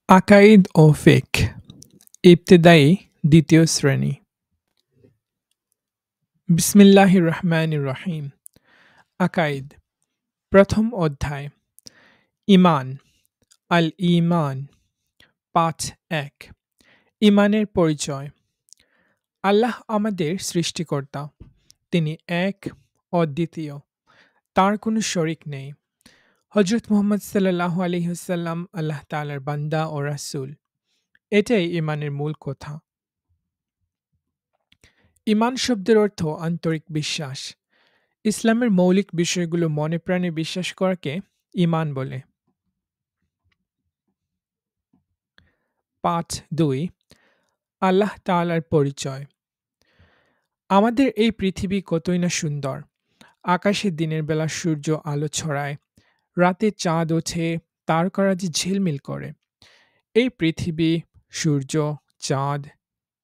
আকাইদ ও ফিকহ ইবতেদায়ী দ্বিতীয় শ্রেণী। বিসমিল্লাহির রহমানির রহিম। আকাইদ প্রথম অধ্যায়। ঈমান। আল ঈমান। পাঠ ১। ঈমানের পরিচয়। আল্লাহ আমাদের সৃষ্টিকর্তা। তিনি এক, অদ্বিতীয়। তার কোনো শরিক নেই। হযরত মুহাম্মদ সাল্লাল্লাহু আলাইহি ওয়াসাল্লাম আল্লাহ তাআলার বান্দা ও রাসূল। এটাই ঈমানের মূল কথা। ঈমান শব্দের অর্থ আন্তরিক বিশ্বাস। ইসলামের মৌলিক বিষয়গুলো মনে প্রাণে বিশ্বাস করাকে ঈমান বলে। পাঠ ২। আল্লাহ তাআলার পরিচয়। আমাদের এই পৃথিবী কতই না সুন্দর। আকাশে দিনের বেলা সূর্য আলো ছড়ায়, রাতে চাঁদ ওঠে, তারকারাজি ঝিলমিল করে। এই পৃথিবী, সূর্য, চাঁদ,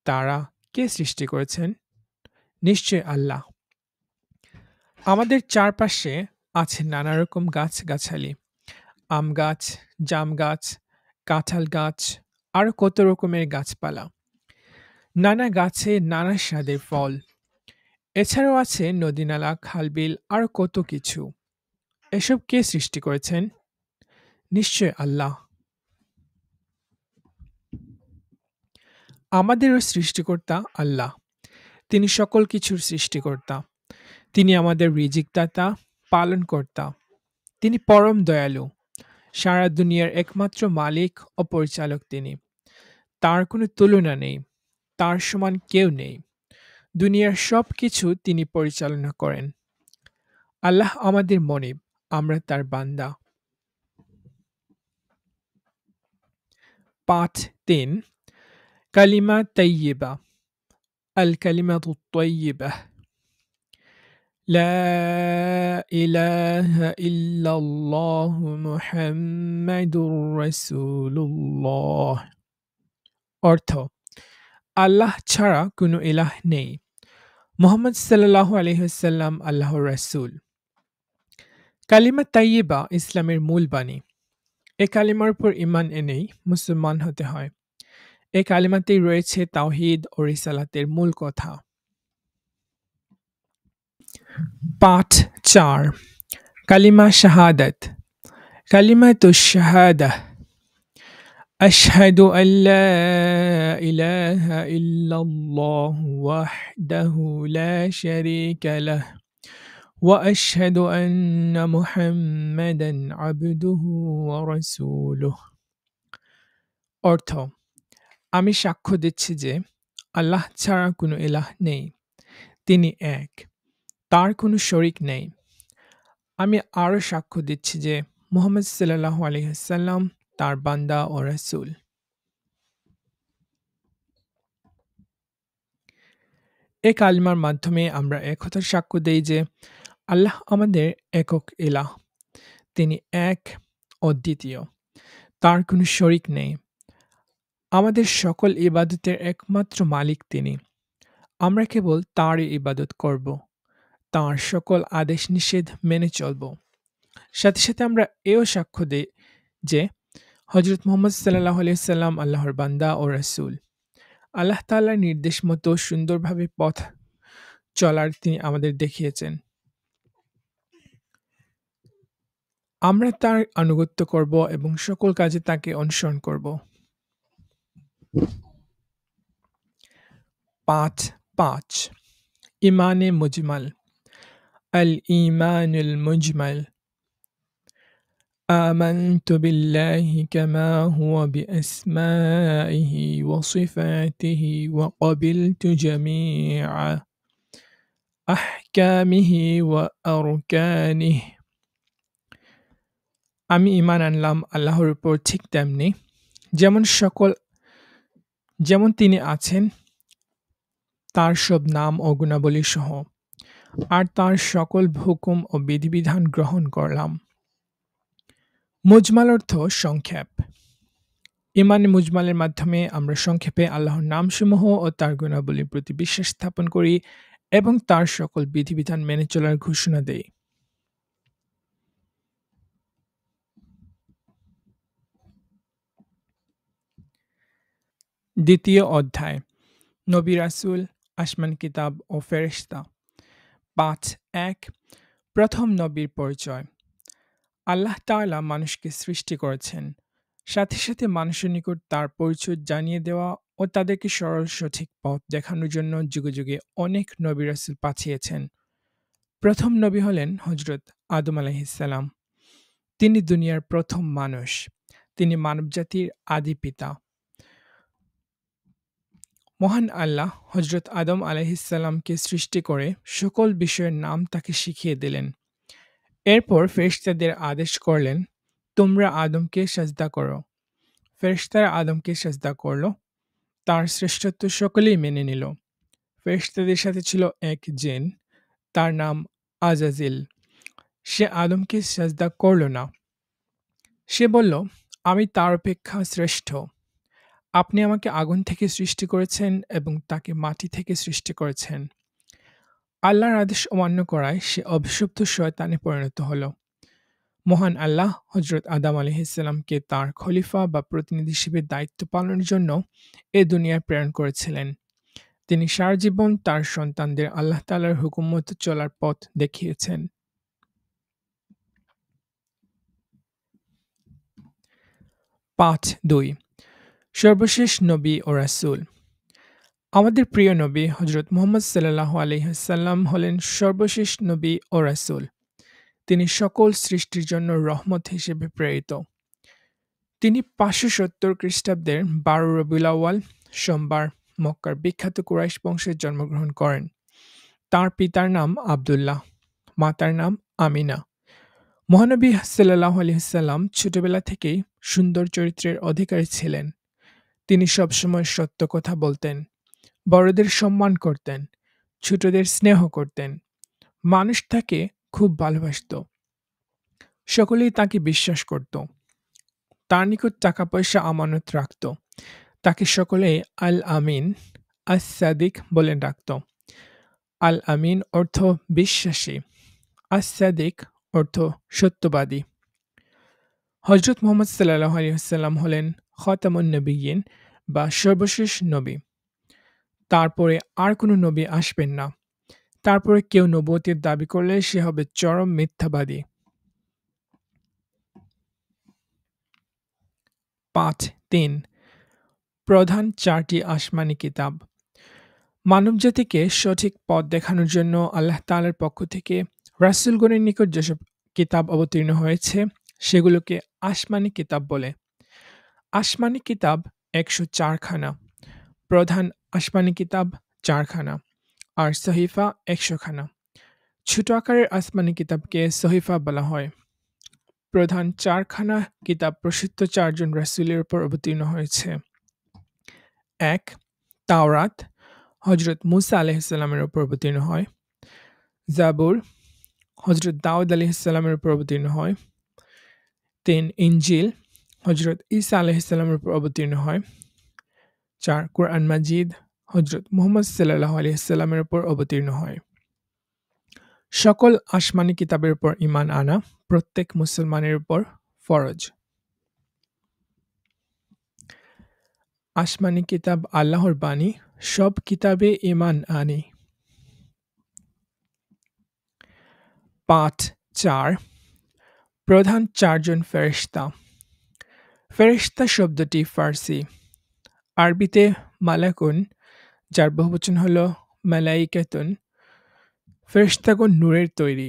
তারা কে সৃষ্টি করেছেন? নিশ্চয় আল্লাহ। আমাদের চারপাশে আছে নানা রকম গাছ-গাছালি। আম গাছ, জাম গাছ, কাঁঠাল গাছ, আরো কত রকমের গাছপালা। নানা গাছে নানা স্বাদের ফল। এছাড়াও আছে নদী-নালা, খাল-বিল আরো কত কিছু। এসব কে সৃষ্টি করেছেন? নিশ্চয় আল্লাহ। আমাদেরও সৃষ্টিকর্তা আল্লাহ। তিনি সকল কিছুর সৃষ্টিকর্তা। তিনি আমাদের রিজিকদাতা, পালনকর্তা। তিনি পরম দয়ালু। সারা দুনিয়ার একমাত্র মালিক ও পরিচালক তিনি। তার কোনো তুলনা নেই। তার সমান কেউ নেই। দুনিয়ার সবকিছু তিনি পরিচালনা করেন। আল্লাহ আমাদের মনিব, আমরা তার বান্দা। পাঠ ৩। কালিমা তাইয়্যিবা। আল কালিমাতুত তাইয়্যিবাহ। লা ইলাহা ইল্লাল্লাহু মুহাম্মাদুর রাসূলুল্লাহ। অর্থ: আল্লাহ ছাড়া কোনো ইলাহ নেই। মুহাম্মদ সাল্লাল্লাহু আলাইহি ওয়াসাল্লাম আল্লাহর রাসূল। কালিমা তাইয়্যিবা ইসলামের মূল বাণী। এ কালিমার উপর ঈমান এনেই মুসলমান হতে হয়। এ কালিমাতেই রয়েছে তাওহীদ ও রিসালাতের মূল কথা। পাঠ ৪। কালিমা শাহাদাত। কালিমাতুশ শাহাদাহ। আশহাদু আল্লা ইলাহা ইল্লাল্লাহু ওয়াহদাহু লা শারীকা লাহ ওয়া আশহাদু আন্না মুহাম্মাদান আবদুহু ওয়া রাসূলুহু। অর্থ: আমি সাক্ষ্য দিচ্ছি যে আল্লাহ ছাড়া কোনো ইলাহ নেই। তিনি এক। তার কোনো শরিক নেই। আমি আরো সাক্ষ্য দিচ্ছি যে মুহাম্মদ সাল্লাল্লাহু আলাইহি ওয়াসাল্লাম তার বান্দা ও রাসূল। এ কালিমার মাধ্যমে আমরা একথার সাক্ষ্য দেই যে আল্লাহ আমাদের একক ইলাহ। তিনি এক, অদ্বিতীয়। তার কোনো শরিক নেই। আমাদের সকল ইবাদতের একমাত্র মালিক তিনি। আমরা কেবল তাঁরই ইবাদত করব। তাঁর সকল আদেশ নিষেধ মেনে চলব। সাথে সাথে আমরা এও সাক্ষ্য দেই যে হযরত মুহাম্মদ সাল্লাল্লাহু আলাইহি ওয়াসাল্লাম আল্লাহর বান্দা ও রাসূল। আল্লাহ তাআলার নির্দেশ মতো সুন্দরভাবে পথ চলার তিনি আমাদের দেখিয়েছেন। আমরা তার আনুগত্য করব এবং সকল কাজে তাকে অনুসরণ করব। পাঠ ৫। ঈমানে মুজমাল। আল ঈমানুল মুজমাল। آمنت بالله كما هو بأسمائه وصفاته وقبلت جميع أحكامه وأركانه। আমি ঈমান আনলাম আল্লাহর উপর ঠিক তেমনি যেমন তিনি আছেন তার সব নাম ও গুণাবলী সহ, আর তার সকল হুকুম ও বিধিবিধান গ্রহণ করলাম। মুজমাল অর্থ সংক্ষেপ। ঈমানে মুজমালের মাধ্যমে আমরা সংক্ষেপে আল্লাহর নামসমূহ ও তার গুণাবলীর প্রতি বিশ্বাস স্থাপন করি এবং তার সকল বিধিবিধান মেনে চলার ঘোষণা দেই। দ্বিতীয় অধ্যায় নবী রাসূল, আসমান কিতাব ও ফেরেশতা। ৫.১ প্রথম নবীর পরিচয়। আল্লাহ তাআলা মানুষকে সৃষ্টি করেছেন। সাথে, সাথে মানুষের নিকট তার পরিচয় জানিয়ে দেওয়া ও তাদেরকে সরল সঠিক পথ দেখানোর জন্য যুগে, যুগে অনেক নবী রাসূল পাঠিয়েছেন। প্রথম নবী হলেন হযরত আদম আলাইহিস সালাম। তিনি দুনিয়ার প্রথম মানুষ। তিনি মানবজাতির আদি পিতা। মহান আল্লাহ হযরত আদম আলাইহিস সালামকে সৃষ্টি করে সকল বিষয়ের নাম তাকে শিখিয়ে দিলেন। এরপর ফেরেশতাদের আদেশ করলেন, তোমরা আদমকে সাজদা করো। ফেরেশতারা আদমকে সাজদা করল। তার শ্রেষ্ঠত্ব সকলেই মেনে নিল। ফেরেশতাদের সাথে ছিল এক জিন, তার নাম আজাজিল। সে আদমকে সাজদা করল না। সে বলল, আমি তার অপেক্ষা শ্রেষ্ঠ। আপনি আমাকে আগুন থেকে সৃষ্টি করেছেন এবং তাকে মাটি থেকে সৃষ্টি করেছেন। আল্লাহর আদেশ অমান্য করায় সে অভিশপ্ত শয়তানে পরিণত হল। মহান আল্লাহ হযরত আদম আলাইহিস সালামকে তার খলিফা বা প্রতিনিধি হিসেবে দায়িত্ব পালনের জন্য এ দুনিয়ায় প্রেরণ করেছিলেন। তিনি সারা জীবন তার সন্তানদের আল্লাহ তাআলার হুকুম মতো চলার পথ দেখিয়েছেন। ৫.২ সর্বশেষ নবী ও রাসূল। আমাদের প্রিয় নবী হযরত মুহাম্মদ সাল্লাল্লাহু আলাইহি ওয়াসাল্লাম হলেন সর্বশেষ নবী ও রাসূল। তিনি সকল সৃষ্টির জন্য রহমত হিসেবে প্রেরিত। তিনি ৫৭০ খ্রিস্টাব্দের ১২ রবিউল আউয়াল সোমবার মক্কার বিখ্যাত কুরাইশ বংশে জন্মগ্রহণ করেন। তার পিতার নাম আব্দুল্লাহ, মাতার নাম আমিনা। মহানবী সাল্লাল্লাহু আলাইহি ওয়াসাল্লাম ছোটবেলা থেকেই সুন্দর চরিত্রের অধিকারী ছিলেন। তিনি সবসময় সত্য কথা বলতেন, বড়দের সম্মান করতেন, ছোটদের স্নেহ করতেন। মানুষ তাকে খুব ভালোবাসত। সকলেই তাকে বিশ্বাস করত। তার নিকট টাকা পয়সা আমানত রাখত। তাকে সকলেই আল আমিন, আস সাদিক বলে ডাকত। আল আমিন অর্থ বিশ্বাসী, আস সাদিক অর্থ সত্যবাদী। হযরত মুহাম্মদ সাল্লাল্লাহু আলাইহি ওয়াসাল্লাম হলেন খাতামুন নবিয়্যিন বা সর্বশেষ নবী। তারপরে আর কোনো নবী আসবেন না। তারপরে কেউ নবুয়তের দাবি করলে সে হবে চরম মিথ্যাবাদী। ৫.৩ প্রধান ৪টি আসমানী কিতাব। মানবজাতিকে সঠিক পথ দেখানোর জন্য আল্লাহ তাআলার পক্ষ থেকে রাসূলগণের নিকট যেসব কিতাব অবতীর্ণ হয়েছে সেগুলোকে আসমানী কিতাব বলে। আসমানী কিতাব ১০৪ খানা, প্রধান আসমানী কিতাব ৪ খানা, আর সহিফা ১০০ খানা। ছোট আকারের আসমানী কিতাবকে সহিফা বলা হয়। প্রধান ৪ খানা কিতাব প্রসিদ্ধ ৪ জন রাসূলের উপর অবতীর্ণ হয়েছে। ১. তাওরাত হযরত মূসা আলাইহিস সালামের উপর অবতীর্ণ হয়। জাবুর হযরত দাউদ আলাইহিস সালামের উপর অবতীর্ণ হয়। ৩. ইনজিল হযরত ঈসা আলাইহিস সালামের উপর অবতীর্ণ হয়। ৪. কুরআন মাজিদ হযরত মুহাম্মদ সাল্লাল্লাহু আলাইহি ওয়াসাল্লামের উপর অবতীর্ণ হয়। সকল আসমানী কিতাবের উপর ঈমান আনা প্রত্যেক মুসলমানের উপর ফরজ। আসমানী কিতাব আল্লাহর বাণী, সব কিতাবে ঈমান আনি। ৫.৪ প্রধান ৪ জন ফেরেশতা। ফেরেশতা শব্দটি ফার্সি। আরবিতে মালাকুন, যার বহুবচন হল মালাইকাতুন। ফেরেশতাগণ নূরের তৈরি।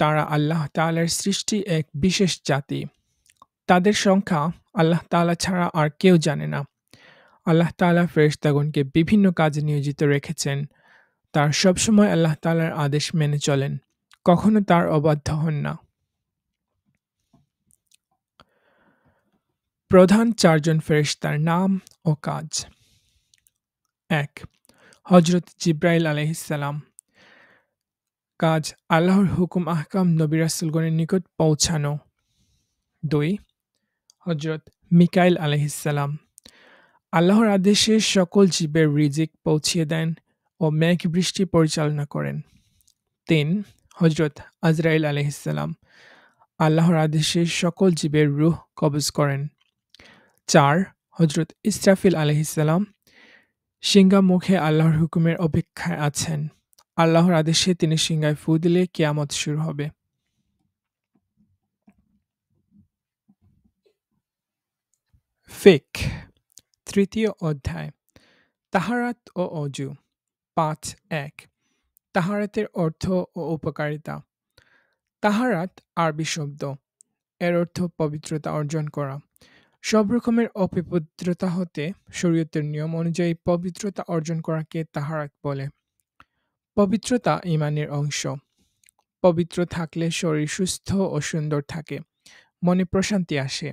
তারা আল্লাহ তাআলার সৃষ্টি এক বিশেষ জাতি। তাদের সংখ্যা আল্লাহ তাআলা ছাড়া আর কেউ জানে না। আল্লাহ তাআলা ফেরেশতাগণকে বিভিন্ন কাজে নিয়োজিত রেখেছেন। তারা সবসময় আল্লাহ তাআলার আদেশ মেনে চলেন, কখনো তার অবাধ্য হন না। প্রধান ৪ জন ফেরেশতার নাম ও কাজ। ১. হযরত জিবরাইল আলাইহিস সালাম। কাজ আল্লাহর হুকুম আহকাম নবী রাসূলগণের নিকট পৌঁছানো। ২. হযরত মিকাইল আলাইহিস সালাম। আল্লাহর আদেশে সকল জীবের রিজিক পৌঁছিয়ে দেন ও মেঘ বৃষ্টি পরিচালনা করেন। ৩. হযরত আজরাইল আলাইহিস সালাম। আল্লাহর আদেশে সকল জীবের রূহ কবজ করেন। ৪. হযরত ইসরাফিল আলাইহিস সালাম। সিংহা মুখে আল্লাহর হুকুমের অপেক্ষায় আছেন। আল্লাহর আদেশে তিনি সিংহায় ফু দিলে কিয়ামত শুরু হবে। ফিক ৩য় অধ্যায় তাহারাত ও অজু ৫.১ তাহারাতের অর্থ ও উপকারিতা। তাহারাত আরবি শব্দ। এর অর্থ পবিত্রতা অর্জন করা। সব রকমের অপবিত্রতা হতে শরীয়তের নিয়ম অনুযায়ী পবিত্রতা অর্জন করাকে তাহারাত বলে। পবিত্রতা ঈমানের অংশ। পবিত্র থাকলে শরীর সুস্থ ও সুন্দর থাকে, মনে প্রশান্তি আসে।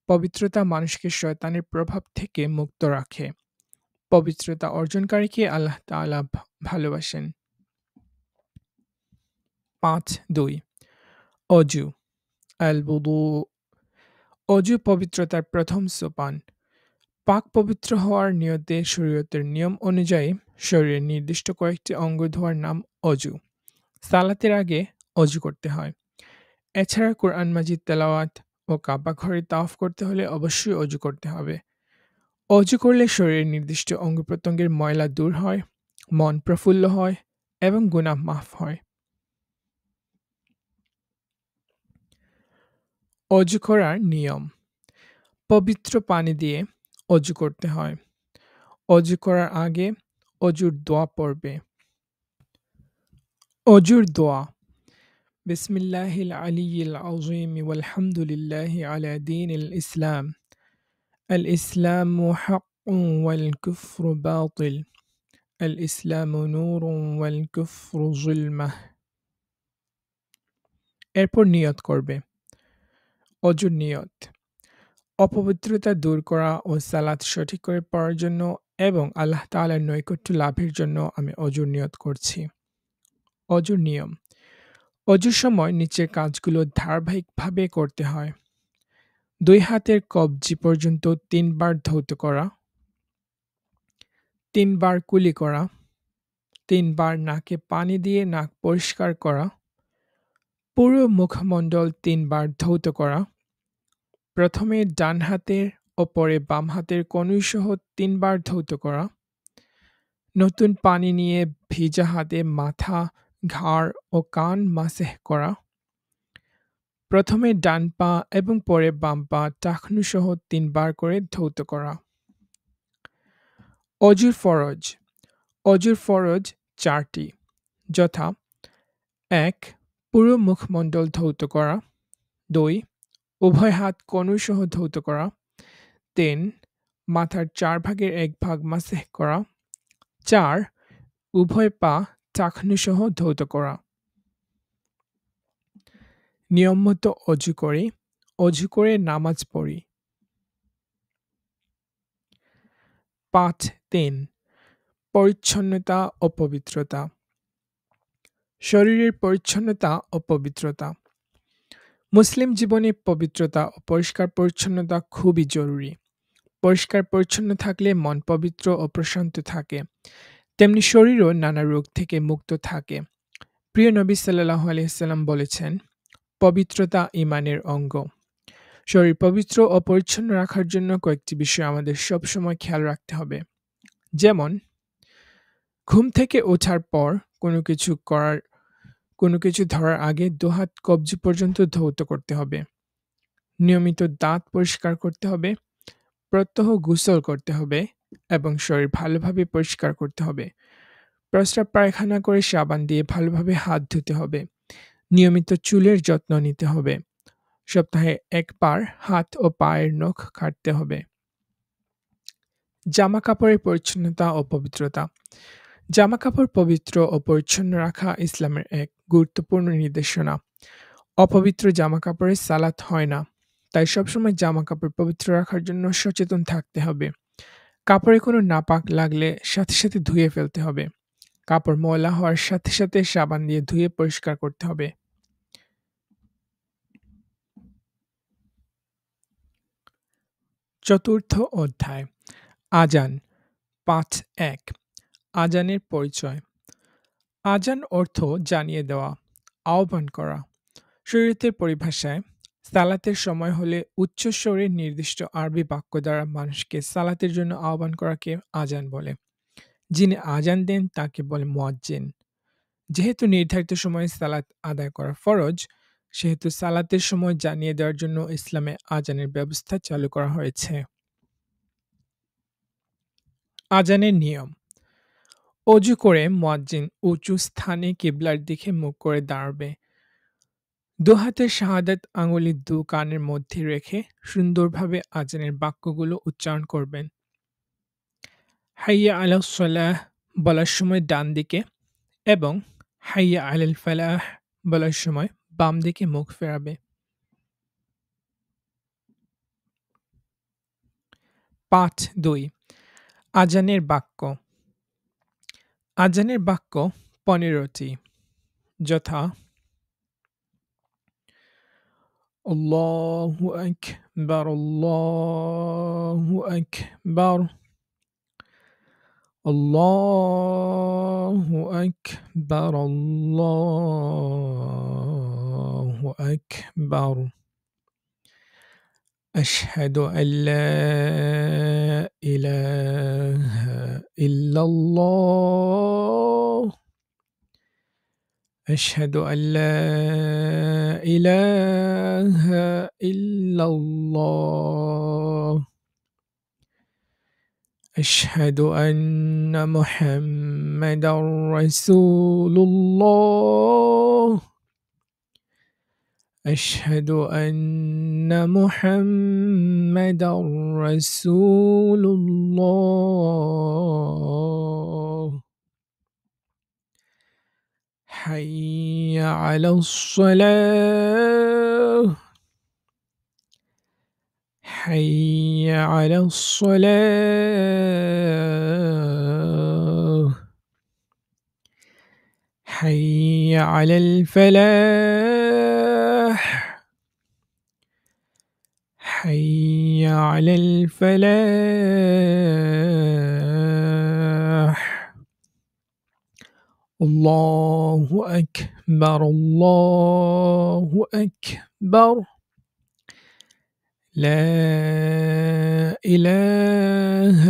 পবিত্রতা মানুষকে শয়তানের প্রভাব থেকে মুক্ত রাখে। পবিত্রতা অর্জনকারীকে আল্লাহ তাআলা ভালোবাসেন। ৫.২ অজু আল বুদু। অজু পবিত্রতার প্রথম সোপান। পাক পবিত্র হওয়ার নিয়তে শরীয়তের নিয়ম অনুযায়ী শরীরের নির্দিষ্ট কয়েকটি অঙ্গ ধোয়ার নাম অজু। সালাতের আগে অজু করতে হয়। এছাড়া কোরআন মাজিদ তেলাওয়াত ও কাবা ঘরে তাওয়াফ করতে হলে অবশ্যই অজু করতে হবে। অজু করলে শরীরের নির্দিষ্ট অঙ্গ প্রত্যঙ্গের ময়লা দূর হয়, মন প্রফুল্ল হয় এবং গুনাহ মাফ হয়। অজু করার নিয়ম। পবিত্র পানি দিয়ে অজু করতে হয়। অজু করার আগে অজুর দোয়া পড়বে। অজুর দোয়া। বিসমিল্লাহিল আলিয়্যিল আযীম ওয়ালহামদুলিল্লাহি আলা দীনিল ইসলাম। আল ইসলামু হাক্কুন ওয়াল কুফরু বাতিল। আল ইসলামু নূরুন ওয়াল কুফরু যুলমাহ। এরপর নিয়ত করবে। অজুর নিয়ত। অপবিত্রতা দূর করা ও সালাত সঠিক করে পড়ার জন্য এবং আল্লাহ তাআলার নৈকট্য লাভের জন্য আমি অজুর নিয়ত করছি। অজুর নিয়ম। অজুর সময় নিচের কাজগুলো ধারাবাহিকভাবে করতে হয়। ২ হাতের কবজি পর্যন্ত ৩ বার ধৌত করা, ৩ বার কুলি করা, ৩ বার নাকে পানি দিয়ে নাক পরিষ্কার করা, পুরো মুখমণ্ডল ৩ বার ধৌত করা, প্রথমে ডান হাতের ও পরে বাম হাতের কনুইসহ ৩ বার ধৌত করা, নতুন পানি নিয়ে ভিজা হাতে মাথা, ঘাড় ও কান মাসেহ করা, প্রথমে ডান পা এবং পরে বাম পা টাকনুসহ ৩ বার করে ধৌত করা। অজুর ফরজ। অজুর ফরজ ৪টি, যথা ১. পুরো মুখমণ্ডল ধৌত করা, ২. উভয় হাত কনুইসহ ধৌত করা, ৩. মাথার ৪ ভাগের ১ ভাগ মাসেহ করা, ৪. উভয় পা টাকনুসহ ধৌত করা। নিয়মমতো অজু করি, অজু করে নামাজ পড়ি। ৫.৩ পরিচ্ছন্নতা ও পবিত্রতা। শরীরের পরিচ্ছন্নতা ও পবিত্রতা। মুসলিম জীবনে পবিত্রতা ও পরিষ্কার পরিচ্ছন্নতা খুবই জরুরি। পরিষ্কার পরিচ্ছন্ন থাকলে মন পবিত্র ও প্রশান্ত থাকে, তেমনি শরীরও নানা রোগ থেকে মুক্ত থাকে। প্রিয় নবী সাল্লাল্লাহু আলাইহি ওয়াসাল্লাম বলেছেন, পবিত্রতা ঈমানের অঙ্গ। শরীর পবিত্র ও পরিচ্ছন্ন রাখার জন্য কয়েকটি বিষয় আমাদের সবসময় খেয়াল রাখতে হবে। যেমন, ঘুম থেকে ওঠার পর কোনো কিছু ধরার আগে ২ হাত কবজি পর্যন্ত ধৌত করতে হবে। নিয়মিত দাঁত পরিষ্কার করতে হবে, প্রত্যহ গোসল করতে হবে এবং শরীর ভালোভাবে পরিষ্কার করতে হবে। প্রস্রাব পায়খানা করে সাবান দিয়ে ভালোভাবে হাত ধুতে হবে। নিয়মিত চুলের যত্ন নিতে হবে। সপ্তাহে ১ বার হাত ও পায়ের নখ কাটতে হবে। জামাকাপড়ের পরিচ্ছন্নতা ও পবিত্রতা। জামাকাপড় পবিত্র ও পরিচ্ছন্ন রাখা ইসলামের এক গুরুত্বপূর্ণ নির্দেশনা। অপবিত্র জামাকাপড়ে সালাত হয় না, তাই সবসময় জামাকাপড় পবিত্র রাখার জন্য সচেতন থাকতে হবে। কাপড়ে কোনো নাপাক লাগলে সাথে সাথে ধুয়ে ফেলতে হবে। কাপড় ময়লা হওয়ার সাথে সাথে সাবান দিয়ে ধুয়ে পরিষ্কার করতে হবে। চতুর্থ অধ্যায় আজান ৫.১ আজানের পরিচয়। আজান অর্থ জানিয়ে দেওয়া, আহ্বান করা। শরীয়তের পরিভাষায় সালাতের সময় হলে উচ্চস্বরে নির্দিষ্ট আরবি বাক্য দ্বারা মানুষকে সালাতের জন্য আহ্বান করাকে আজান বলে। যিনি আজান দেন তাকে বলে মুয়াজ্জিন। যেহেতু নির্ধারিত সময়ে সালাত আদায় করা ফরজ, সেহেতু সালাতের সময় জানিয়ে দেওয়ার জন্য ইসলামে আজানের ব্যবস্থা চালু করা হয়েছে। আজানের নিয়ম: অজু করে মুয়াজ্জিন উঁচু স্থানে কিবলার দিকে মুখ করে দাঁড়াবে। দু হাতের শাহাদাত আঙ্গুলি দু কানের মধ্যে রেখে সুন্দরভাবে আজানের বাক্যগুলো উচ্চারণ করবেন। হাইয়া আলাস সালাহ বলার সময় ডান দিকে এবং হাইয়া আলাল ফালাহ বলার সময় বাম দিকে মুখ ফেরাবে। পাঠ ২: আজানের বাক্য। আজানের বাক্য ১৫টি, যথা: আল্লাহু আকবার, আল্লাহু আকবার, আল্লাহু আকবার, আল্লাহু আকবার। أشهد أن لا إله إلا الله، أشهد أن لا إله إلا الله، أشهد أن محمدا رسول الله، أشهد أن محمدا رسول الله، حي على الصلاة، حي على الصلاة، حي على الفلاح، حي على الفلاح، الله أكبر، الله أكبر، لا إله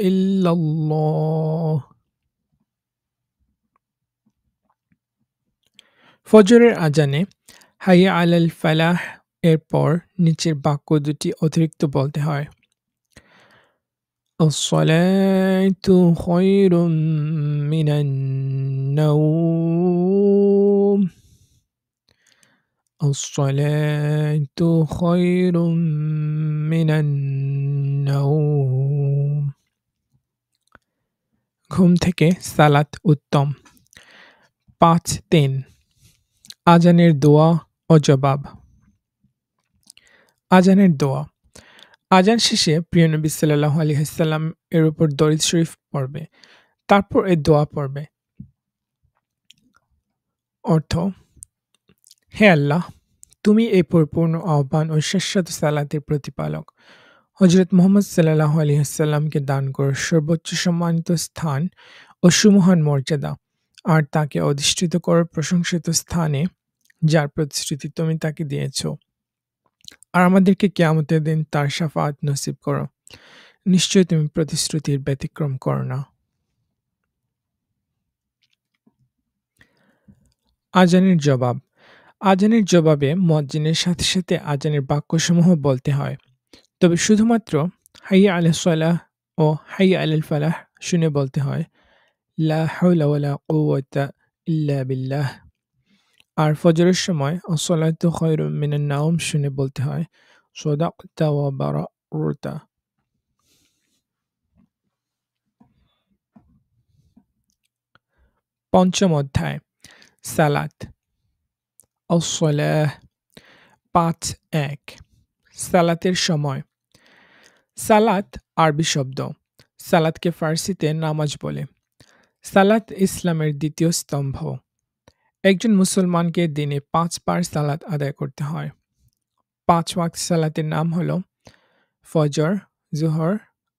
إلا الله। ফজরের আজানে হাইয়া আলাল ফালাহ এরপর নিচের বাক্য দুটি অতিরিক্ত বলতে হয়: আসসালাতু খায়রুম মিনান নাওম, আসসালাতু খায়রুম মিনান নাওম। ঘুম থেকে সালাত উত্তম। পাঠ ৩: আজানের দোয়া ও জবাব। আজানের দোয়া: আজান শেষে প্রিয় নবী সাল্লাল্লাহু আলাইহি ওয়াসাল্লাম এর উপর দরুদ শরীফ পড়বে, তারপর এই দোয়া পড়বে। অর্থ: হে আল্লাহ, তুমি এই পরিপূর্ণ আহ্বান ও শাশ্বত সালাতের প্রতিপালক। হযরত মুহাম্মদ সাল্লাল্লাহু আলাইহি ওয়াসাল্লামকে দান করো সর্বোচ্চ সম্মানিত স্থান ও সুমহান মর্যাদা, আর তাকে অধিষ্ঠিত করো প্রশংসিত স্থানে, যার প্রতিশ্রুতি তুমি তাকে দিয়েছ। আর আমাদেরকে কিয়ামতের দিন তার শাফাআত নসিব করো। নিশ্চয়ই তুমি প্রতিশ্রুতির ব্যতিক্রম করো না। আজানের জবাব: আজানের জবাবে মুয়াজ্জিনের সাথে সাথে আজানের বাক্যসমূহ বলতে হয়, তবে শুধুমাত্র হাইয়া আলাস সালাহ ও হাইয়া আলাল ফালাহ শুনে বলতে হয়, লা হাওলা ওয়ালা কুওয়াতা ইল্লা বিল্লাহ। আর ফজরের সময় আসসালাতু খায়রুম মিনান নাওম শুনে বলতে হয়, সাদাকতা ওয়া বারারতা। পঞ্চম অধ্যায় সালাত। আস-সালাহ। পাঠ ১: সালাতের সময়। সালাত আরবি শব্দ। সালাতকে ফার্সিতে নামাজ বলে। সালাত ইসলামের দ্বিতীয় স্তম্ভ। একজন মুসলমানকে দিনে ৫ বার সালাত আদায় করতে হয়। ৫ ওয়াক্ত সালাতের নাম হল ফজর, জোহর,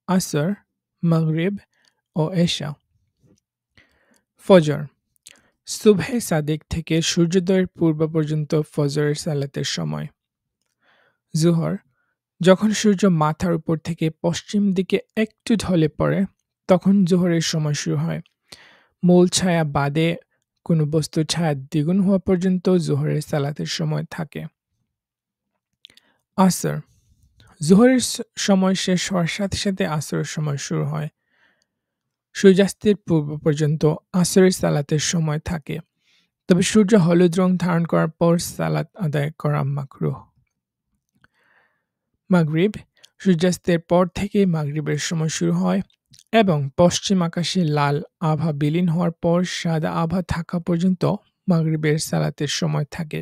আসর, মাগরিব ও এশা। ফজর: সুবহে সাদিক থেকে সূর্যোদয়ের পূর্ব পর্যন্ত ফজরের সালাতের সময়। জোহর: যখন সূর্য মাথার উপর থেকে পশ্চিম দিকে একটু ঢলে পড়ে তখন জোহরের সময় শুরু হয়। মূল ছায়া বাদে কোনো বস্তুর ছায়া দ্বিগুণ হওয়া পর্যন্ত জোহরের সালাতের সময় থাকে। আসর জোহরের সময় শেষ হওয়ার সাথে সাথে আসরের সময় শুরু হয়। সূর্যাস্তের পূর্ব পর্যন্ত আসরের সালাতের সময় থাকে। তবে সূর্য হলুদ রং ধারণ করার পর সালাত আদায় করা মাকরুহ। মাগরিব সূর্যাস্তের পর থেকে মাগরিবের সময় শুরু হয় এবং পশ্চিম আকাশে লাল আভা বিলীন হওয়ার পর সাদা আভা থাকা পর্যন্ত মাগরিবের সালাতের সময় থাকে।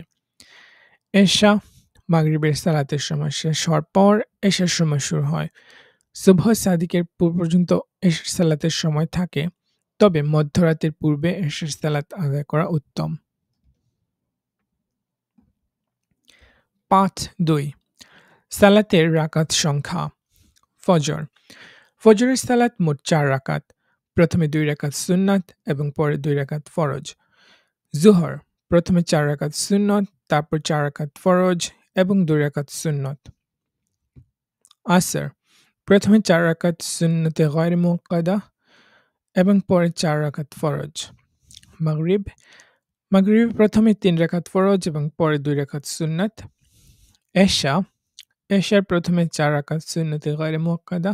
এশা মাগরিবের সালাতের সময় শেষ হওয়ার পর এশার সময় শুরু হয়। সুবহ সাদিকের পূর্ব পর্যন্ত এশার সালাতের সময় থাকে, তবে মধ্যরাতের পূর্বে এশার সালাত আদায় করা উত্তম। ৫.২ সালাতের রাকাত সংখ্যা। ফজর ফজরের সালাত মোট ৪ রাকাত। প্রথমে ২ রাকাত সুন্নাত এবং পরে ২ রাকাত ফরজ। জুহর প্রথমে ৪ রাকাত সুন্নত, তারপর ৪ রাকাত ফরজ এবং ২ রাকাত সুন্নত। আসর প্রথমে ৪ রাকাত সুন্নতে গয়রে মুআক্কাদা এবং পরে ৪ রাকাত ফরজ। মাগরিব মাগরিবে প্রথমে ৩ রাকাত ফরজ এবং পরে ২ রাকাত সুন্নাত। এশা এশার প্রথমে ৪ রাকাত সুন্নতে গয়রে মুআক্কাদা,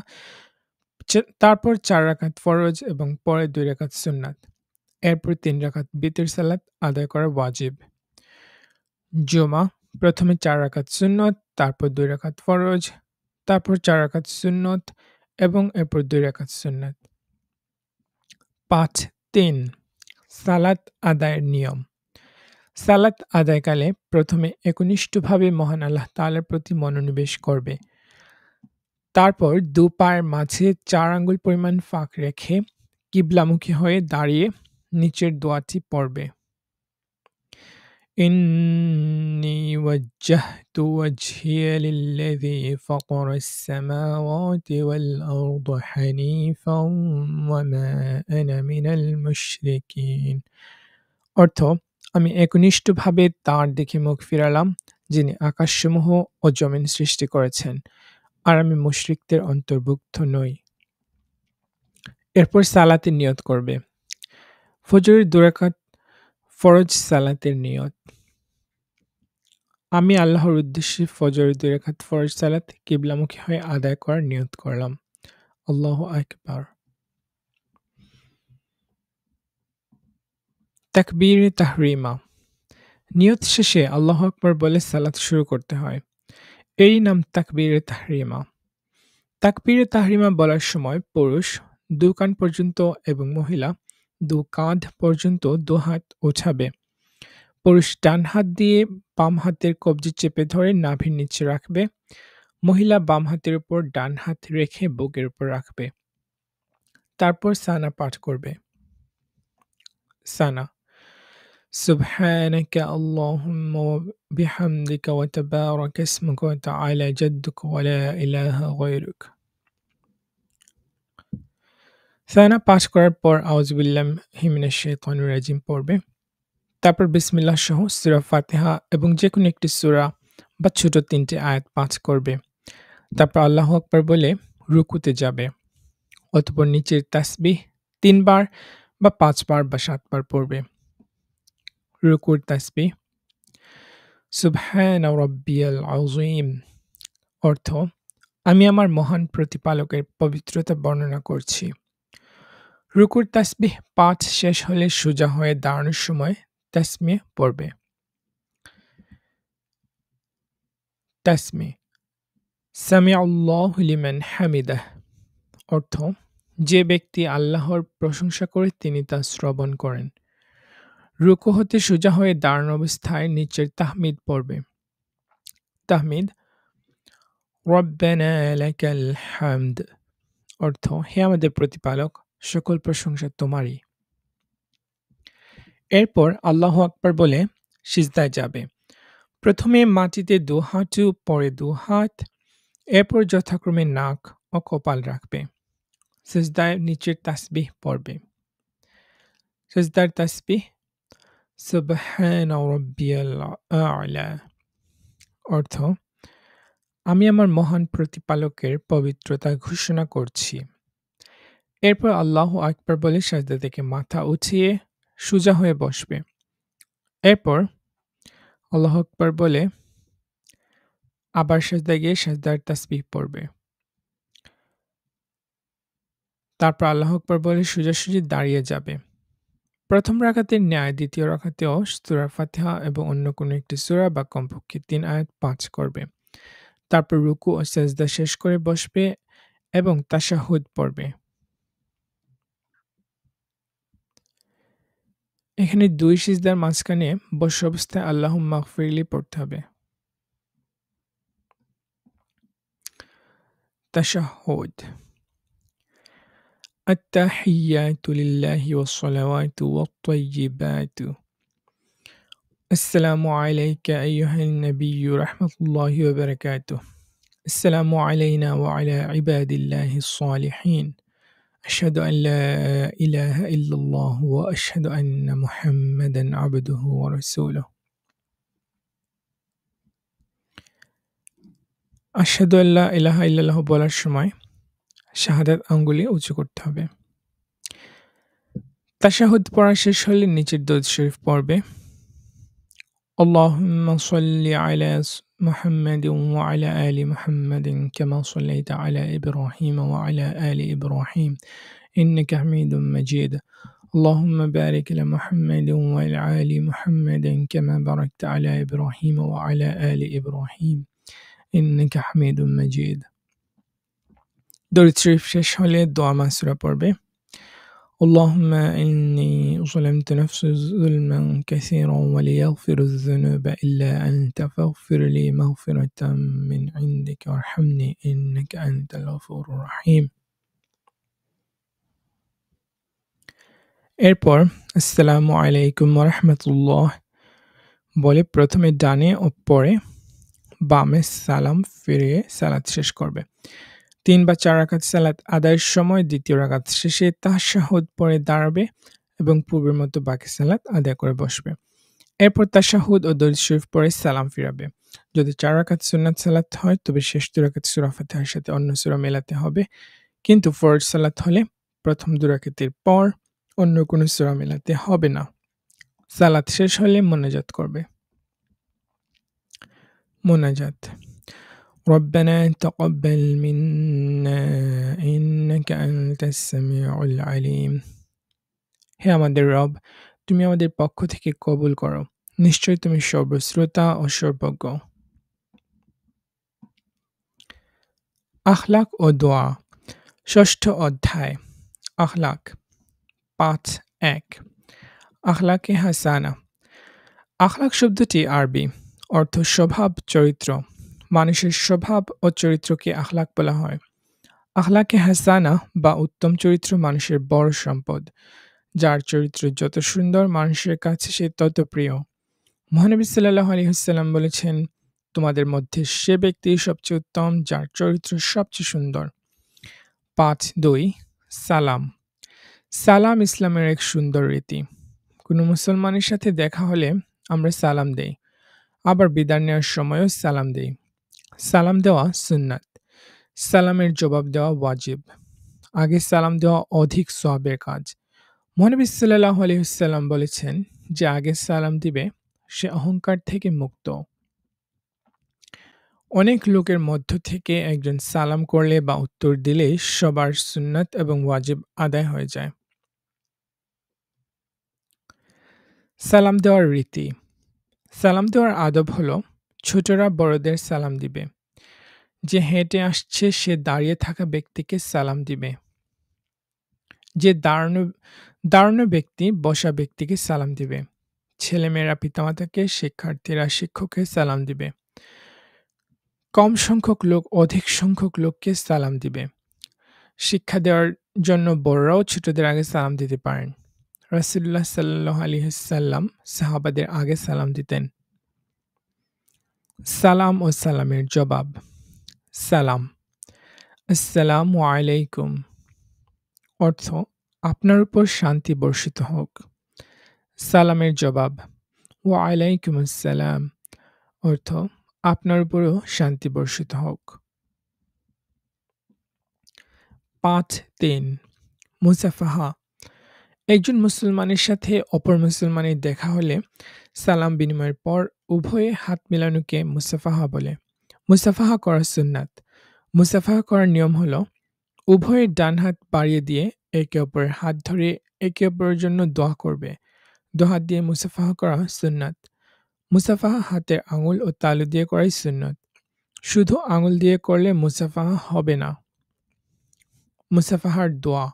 তারপর ৪ রাকাত ফরজ এবং পরে ২ রাকাত সুন্নাত। এরপর ৩ রাকাত বিতর সালাত আদায় করা ওয়াজিব। জুমা প্রথমে ৪ রাকাত সুন্নত, তারপর ২ রাকাত ফরজ, তারপর ৪ রাকাত সুন্নত এবং এরপর ২ রাকাত সুন্নাত। ৫.৩ সালাত আদায়ের নিয়ম। সালাত আদায়কালে প্রথমে একনিষ্ঠভাবে মহান আল্লাহ তাআলার প্রতি মনোনিবেশ করবে। তারপর দু পায়ের মাঝে ৪ আঙ্গুল পরিমাণ ফাঁক রেখে কিবলামুখী হয়ে দাঁড়িয়ে নিচের দোয়াটি পড়বে। ইন্নী ওয়াজ্জাহতু ওয়াজহিয়া লিল্লাযী ফাতারাস সামাওয়াতি ওয়াল আরদা হানিফান ওয়া মা আনা মিনাল মুশরিকিন। অর্থ, আমি একনিষ্ঠভাবে তাঁর দিকে মুখ ফিরালাম, যিনি আকাশসমূহ ও জমিন সৃষ্টি করেছেন, আর আমি মুশরিকদের অন্তর্ভুক্ত নই। এরপর সালাতের নিয়ত করবে। ফজরের ২ রাকাত ফরজ সালাতের নিয়ত। আমি আল্লাহর উদ্দেশ্যে ফজরের ২ রাকাত ফরজ সালাত কিবলামুখী হয়ে আদায় করার নিয়ত করলাম। আল্লাহু আকবার। তাকবীরে তাহরিমা। নিয়ত শেষে আল্লাহু আকবার বলে সালাত শুরু করতে হয়। এরই নাম তাকবীরে তাহরিমা। তাকবীরে তাহরিমা বলার সময় পুরুষ ২ কান পর্যন্ত এবং মহিলা ২ কাঁধ পর্যন্ত ২ হাত উঠাবে। পুরুষ ডান হাত দিয়ে বাম হাতের কবজি চেপে ধরে নাভির নিচে রাখবে। মহিলা বাম হাতের উপর ডান হাত রেখে বুকের উপর রাখবে। তারপর সানা পাঠ করবে। সানা সুবহানাকা আল্লাহুম্মা ওয়া বিহামদিকা ওয়া তাবারাকা ইসমুকা ওয়া তাআলা জাদ্দুকা ওয়া লা ইলাহা গায়রুক। সানা পাঠ করার পর আউযু বিল্লাহি মিনাশ শাইতানির রাজিম পড়বে। তারপর বিসমিল্লাহ সহ সূরা ফাতিহা এবং যেকোনো একটি সূরা বা ছোট ৩টি আয়াত পাঠ করবে। তারপর আল্লাহু আকবার বলে রুকুতে যাবে। অতঃপর নিচের তাসবিহ ৩ বার বা ৫ বার বা ৭ বার পড়বে। রুকুর তাসবিহ সুবহানা রাব্বিয়াল আযীম। অর্থ, আমি আমার মহান প্রতিপালকের পবিত্রতা বর্ণনা করছি। রুকুর তাসবিহ পাঠ শেষ হলে সোজা হয়ে দাঁড়ানোর সময় তাসমিহ পড়বে। তাসমিহ সামিআল্লাহু লিমান হামিদাহ। অর্থ, যে ব্যক্তি আল্লাহর প্রশংসা করে তিনি তা শ্রবণ করেন। রুকু হতে সোজা হয়ে দাঁড়ানো অবস্থায় নিচের তাহমিদ পড়বে। তাহমিদ রব্বানা লাকাল হামদ। অর্থ, হে আমাদের প্রতিপালক, সকল প্রশংসা তোমারই। এরপর আল্লাহু আকবার বলে সিজদায় যাবে। প্রথমে মাটিতে ২ হাঁটু, পরে ২ হাত, এরপর যথাক্রমে নাক ও কপাল রাখবে। সিজদায় নিচের তাসবিহ পড়বে। সিজদার তাসবিহ সুবহানা রাব্বিয়াল আ'লা। অর্থ, আমি আমার মহান প্রতিপালকের পবিত্রতা ঘোষণা করছি। এরপর আল্লাহু আকবার বলে সাজদা থেকে মাথা উঠিয়ে সোজা হয়ে বসবে। এরপর আল্লাহু আকবার বলে আবার সাজদায় গিয়ে সাজদার তাসবিহ পড়বে। তারপর আল্লাহু আকবার বলে সোজাসুজি দাঁড়িয়ে যাবে। প্রথম রাকাতের ন্যায় দ্বিতীয় রাকাতেও সূরা ফাতিহা এবং অন্য কোনো একটি সূরা বা কমপক্ষে ৩ আয়াত পাঠ করবে। তারপর রুকু ও সেজদা শেষ করে বসবে এবং তাশাহুদ পড়বে। এখানে ২ সিজদার মাঝখানে বসা অবস্থায় আল্লাহুম্মা গফিরলি পড়তে হবে। তাশাহুদ التحيات لله والصلوات والطيبات السلام عليك أيها النبي رحمة الله وبركاته السلام علينا وعلى عباد الله الصالحين أشهد أن لا إله إلا الله وأشهد أن محمدا عبده ورسوله আশহাদু আল্লা ইলাহা ইল্লাল্লাহ বলার সময় শাহাদাত আঙ্গুলে উঁচু করতে হবে। তাশাহুদ পড়া শেষ হলে নিচের দরুদ শরীফ পড়বে। আল্লাহুম্মা সাল্লি আলা মুহাম্মাদিন ওয়া আলা আলি মুহাম্মাদিন কামা সাল্লাইতা আলা ইব্রাহিম ওয়া আলা আলি ইব্রাহিম ইন্নাকা হামিদুম মাজিদ। اللهم بارك على محمد وعلى آل محمد كما باركت على إبراهيم وعلى آل إبراهيم إنك حميد مجيد দরুদ শরীফ শেষ হলে দোয়া মাসুরা পড়বে اللهم إني ظلمت نفسي ظلما كثيرا وليغفر الذنوب إلا أنت فاغفر لي مغفرة من عندك وارحمني إنك أنت الغفور الرحيم এরপর আসসালামু আলাইকুম ওয়া রাহমাতুল্লাহ বলে প্রথমে ডানে ও পরে বামে সালাম ফিরিয়ে সালাত শেষ করবে। ৩ বা ৪ রাকাত সালাত আদায়ের সময় দ্বিতীয় রাকাত শেষে তাশাহুদ পড়ে দাঁড়াবে এবং পূর্বের মতো বাকি সালাত আদায় করে বসবে। এরপর তাশাহুদ ও দরুদ শরীফ পড়ে সালাম ফিরাবে। যদি ৪ রাকাত সুন্নাত সালাত হয় তবে শেষ ২ রাকাত সূরা ফাতিহার সাথে অন্য সূরা মেলাতে হবে। কিন্তু ফরজ সালাত হলে প্রথম ২ রাকাতের পর অন্য কোনো সূরা মেলাতে হবে না। সালাত শেষ হলে মোনাজাত করবে। মোনাজাত ربنا تقبل منا إنك أنت السميع العليم হে আমাদের রব তুমি আমাদের পক্ষ থেকে কবুল করো নিশ্চয়ই তুমি সর্বশ্রোতা ও সর্বজ্ঞ আখলাক ও দোয়া ষষ্ঠ অধ্যায় আখলাক ৫.১ আখলাকে হাসানা আখলাক শব্দটি আরবি অর্থ স্বভাব চরিত্র মানুষের স্বভাব ও চরিত্রকে আখলাক বলা হয় আখলাকে হাসানা বা উত্তম চরিত্র মানুষের বড় সম্পদ যার চরিত্র যত সুন্দর মানুষের কাছে সে তত প্রিয় মহানবী সাল্লাল্লাহু আলাইহি ওয়াসাল্লাম বলেছেন তোমাদের মধ্যে সে ব্যক্তি সবচেয়ে উত্তম যার চরিত্র সবচেয়ে সুন্দর ৫.২ সালাম সালাম ইসলামের এক সুন্দর রীতি কোনো মুসলমানের সাথে দেখা হলে আমরা সালাম দেই আবার বিদায় নেওয়ার সময়ও সালাম দেই সালাম দেওয়া সুন্নাত সালামের জবাব দেওয়া ওয়াজিব আগে সালাম দেওয়া অধিক সওয়াবের কাজ মহানবী সাল্লাল্লাহু আলাইহি ওয়াসাল্লাম বলেছেন যে আগে সালাম দিবে সে অহংকার থেকে মুক্ত অনেক লোকের মধ্য থেকে একজন সালাম করলে বা উত্তর দিলে সবার সুন্নাত এবং ওয়াজিব আদায় হয়ে যায় সালাম দেওয়ার রীতি সালাম দেওয়ার আদব হলো ছোটরা বড়দের সালাম দিবে যে হেঁটে আসছে সে দাঁড়িয়ে থাকা ব্যক্তিকে সালাম দিবে যে দাঁড়ানো ব্যক্তি বসা ব্যক্তিকে সালাম দিবে ছেলেমেয়েরা পিতামাতাকে শিক্ষার্থীরা শিক্ষককে সালাম দিবে কম সংখ্যক লোক অধিক সংখ্যক লোককে সালাম দিবে শিক্ষা দেওয়ার জন্য বড়রাও ছোটদের আগে সালাম দিতে পারেন রাসূলুল্লাহ সাল্লাল্লাহু আলাইহি ওয়াসাল্লাম সাহাবাদের আগে সালাম দিতেন সালাম ও সালামের জবাব সালাম আসসালামু আলাইকুম অর্থ আপনার উপর শান্তি বর্ষিত হোক সালামের জবাব ওয়া আলাইকুম আসসালাম অর্থ আপনার উপরও শান্তি বর্ষিত হোক ৫.৩ মুসাফাহা একজন মুসলমানের সাথে অপর মুসলমানের দেখা হলে সালাম বিনিময়ের পর উভয়ে হাত মেলানোকে মুসাফাহা বলে। মুসাফাহা করা সুন্নাত। মুসাফাহা করার নিয়ম হলো উভয়ের ডান হাত বাড়িয়ে দিয়ে একে অপরের হাত ধরে একে অপরের জন্য দোয়া করবে। হাত দিয়ে মুসাফাহা করা সুন্নাত। মুসাফাহা হাতের আঙুল ও তালু দিয়ে করাই সুন্নাত। শুধু আঙুল দিয়ে করলে মুসাফাহা হবে না। মুসাফাহার দোয়া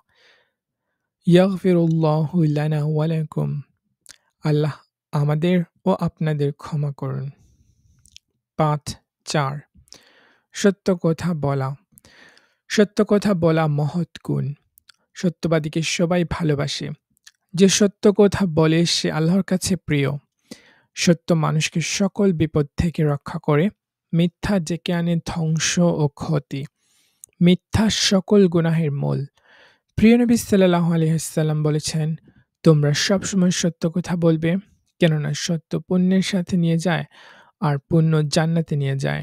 ইয়াগফিরুল্লাহু লানা ওয়া লাকুম। আল্লাহ আমাদের ও আপনাদের ক্ষমা করুন। ৫.৪ সত্য কথা বলা। সত্য কথা বলা মহৎ গুণ। সত্যবাদীকে সবাই ভালোবাসে। যে সত্য কথা বলে সে আল্লাহর কাছে প্রিয়। সত্য মানুষকে সকল বিপদ থেকে রক্ষা করে। মিথ্যা ডেকে আনে ধ্বংস ও ক্ষতি। মিথ্যা সকল গুনাহের মূল। প্রিয় নবী সাল্লাল্লাহু আলাইহি ওয়াসাল্লাম বলেছেন, তোমরা সবসময় সত্য কথা বলবে, কেননা সত্য পুণ্যের সাথে নিয়ে যায় আর পুণ্য জান্নাতে নিয়ে যায়।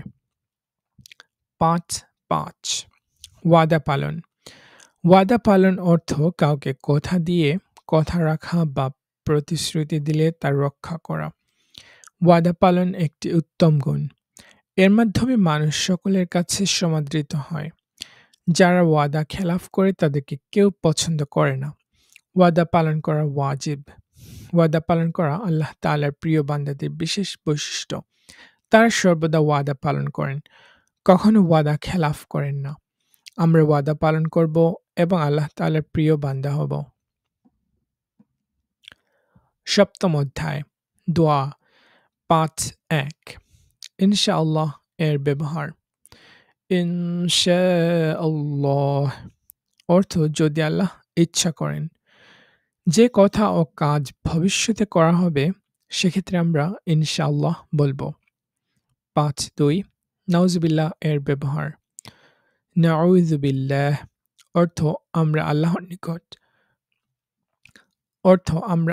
৫.৫ ওয়াদা পালন। ওয়াদা পালন অর্থ কাউকে কথা দিয়ে কথা রাখা বা প্রতিশ্রুতি দিলে তার রক্ষা করা। ওয়াদা পালন একটি উত্তম গুণ। এর মাধ্যমে মানুষ সকলের কাছে সমাদৃত হয়। যারা ওয়াদা খেলাফ করে তাদেরকে কেউ পছন্দ করে না। ওয়াদা পালন করা ওয়াজিব। ওয়াদা পালন করা আল্লাহ তাআলার প্রিয় বান্দাদের বিশেষ বৈশিষ্ট্য। তারা সর্বদা ওয়াদা পালন করেন, কখনো ওয়াদা খেলাফ করেন না। আমরা ওয়াদা পালন করব এবং আল্লাহ তাআলার প্রিয় বান্দা হব। ৭ম অধ্যায় দোয়া ৫.১ ইনশাআল্লাহ এর ব্যবহার। ইনশাআল্লাহ অর্থ যদি আল্লাহ ইচ্ছা করেন। যে কথা ও কাজ ভবিষ্যতে করা হবে সেক্ষেত্রে আমরা ইনশাআল্লাহ বলবো। ৫.২ নাউজুবিল্লাহ এর ব্যবহার। নাউযুবিল্লাহ অর্থ আমরা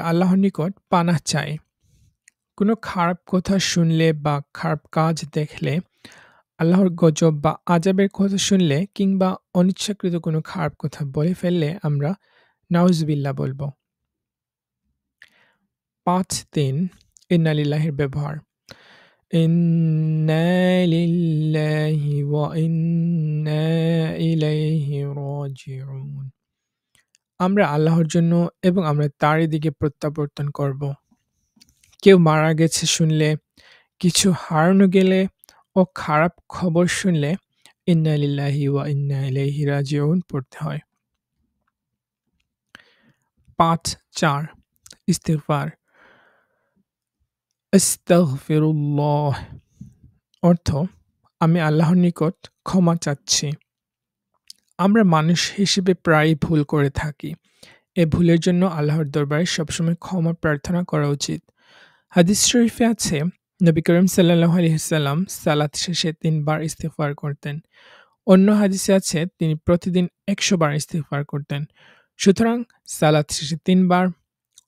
আল্লাহর নিকট পানাহ চাই। কোনো খারাপ কথা শুনলে বা খারাপ কাজ দেখলে, আল্লাহর গজব বা আযাবের কথা শুনলে কিংবা অনিচ্ছাকৃত কোনো খারাপ কথা বলে ফেললে আমরা নাউজুবিল্লাহ বলবো। ৫.৩ ইন্না লিল্লাহির ব্যবহার। ইন্না লিল্লাহি ওয়া ইন্না ইলাইহি রাজিউন। আমরা আল্লাহর জন্য এবং আমরা তারই দিকে প্রত্যাবর্তন করব। কেউ মারা গেছে শুনলে, কিছু হারানো গেলে ও খারাপ খবর শুনলে ইন্না লিল্লাহি ওয়া ইন্না ইলাইহি রাজিউন পড়তে হয়। ৫.৪ ইস্তিগফার। আস্তাগফিরুল্লাহ অর্থ আমি আল্লাহর নিকট ক্ষমা চাচ্ছি। আমরা মানুষ হিসেবে প্রায়ই ভুল করে থাকি। এ ভুলের জন্য আল্লাহর দরবারে সবসময় ক্ষমা প্রার্থনা করা উচিত। হাদিস শরীফে আছে, নবী করিম সাল্লাল্লাহু আলাইহি ওয়াসাল্লাম সালাত শেষে ৩ বার ইস্তিগফার করতেন। অন্য হাদিসে আছে তিনি প্রতিদিন ১০০ বার ইস্তিগফার করতেন। সুতরাং সালাত শেষে ৩ বার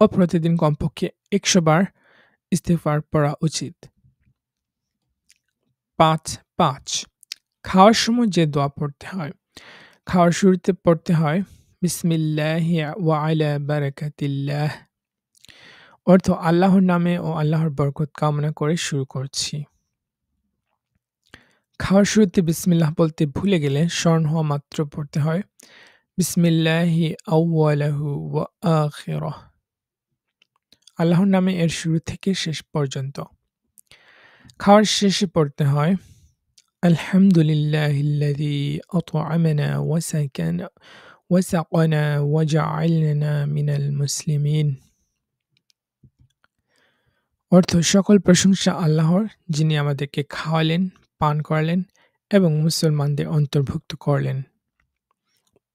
ও প্রতিদিন কমপক্ষে ১০০ বার ইস্তিগফার পড়া উচিত। ৫.৫ খাওয়ার সময় যে দোয়া পড়তে হয়। খাওয়ার শুরুতে পড়তে হয় বিসমিল্লাহি ওয়া আলা বারাকাতিল্লাহ অর্থ আল্লাহর নামে ও আল্লাহর বরকত কামনা করে শুরু করছি। খাওয়ার শুরুতে বিসমিল্লাহ বলতে ভুলে গেলে স্মরণ হওয়া মাত্র পড়তে হয় বিসমিল্লাহি আউওয়ালাহু ওয়া আখিরাহ আল্লাহর নামে এর শুরু থেকে শেষ পর্যন্ত। খাওয়ার শেষে পড়তে হয় আলহামদুলিল্লাহিল্লাযী আত'আমানা ওয়া সাকানা ওয়া জা'আলানা মিনাল মুসলিমিন অর্থ সকল প্রশংসা আল্লাহর, যিনি আমাদেরকে খাওয়ালেন, পান করালেন এবং মুসলমানদের অন্তর্ভুক্ত করলেন।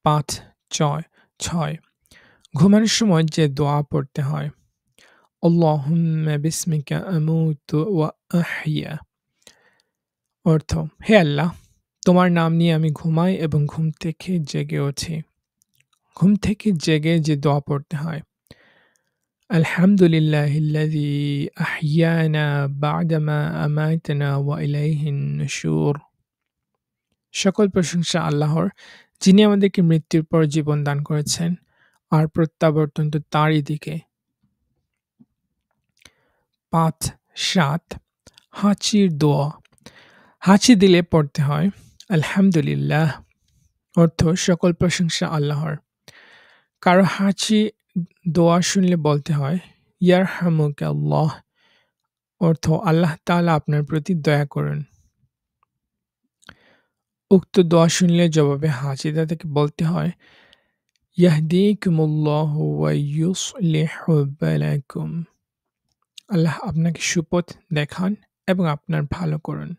৫.৬ ঘুমানোর সময় যে দোয়া পড়তে হয় আল্লাহুম্মা বিসমিকা আমুতু ওয়া আহইয়া অর্থ হে আল্লাহ, তোমার নাম নিয়ে আমি ঘুমাই এবং ঘুম থেকে জেগে উঠি। ঘুম থেকে জেগে যে দোয়া পড়তে হয় আলহামদুলিল্লাহিল্লাযী আহইয়ানা বা'দামা আমাতানা ওয়া ইলাইহিন নুশুর সকল প্রশংসা আল্লাহর, যিনি আমাদেরকে মৃত্যুর পর জীবন দান করেছেন আর প্রত্যাবর্তন তো তারই দিকে। ৫, ৭ হাঁচির দোয়া। হাঁচি দিলে পড়তে হয় আলহামদুলিল্লাহ, অর্থ সকল প্রশংসা আল্লাহর। কারো হাঁচি দোয়া শুনলে বলতে হয় ইয়ারহামুকাল্লাহ, অর্থ আল্লাহ তাআলা আপনার প্রতি দয়া করুন। উক্ত দোয়া শুনলে জবাবে হাঁচিতে থেকে বলতে হয় ইয়াহদিকুমুল্লাহু ওয়া ইউসলিহু বালাকুম, আল্লাহ আপনাকে সুপথ দেখান এবং আপনার ভালো করুন।